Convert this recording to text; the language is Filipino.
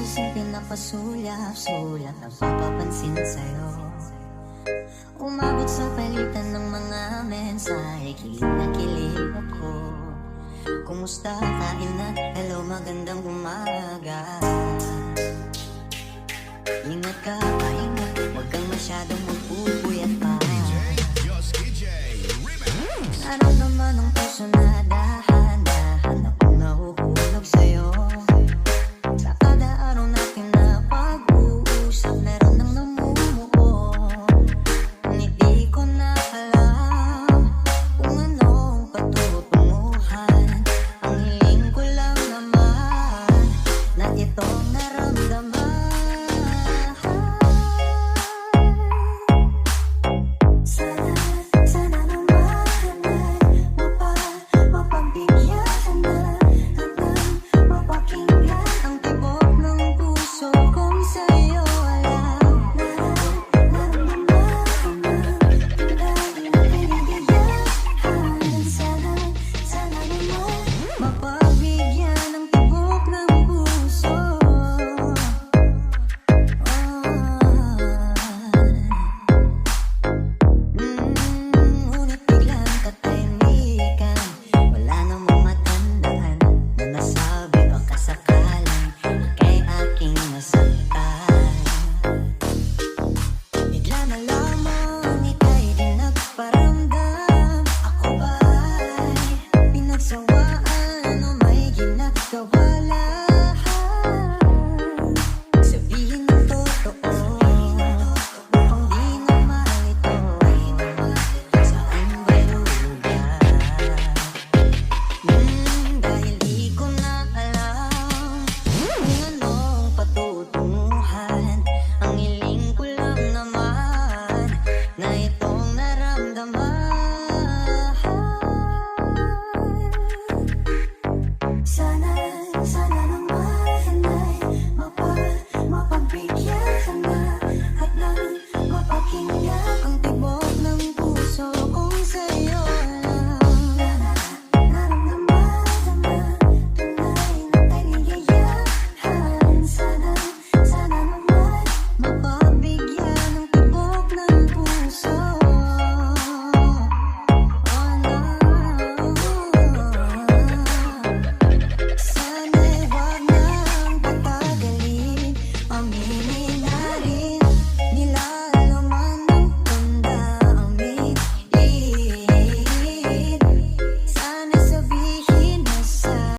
sa sinti na pasulyap-sulyap, napapapansin sa'yo. Umabot sa palitan ng mga mensahe, kilig na kilig ako. Kumusta, kain na, hello, magandang umaga. Ingat ka, paingat, huwag kang masyadong magpupuyat pa. Naramdaman ng puso na dahil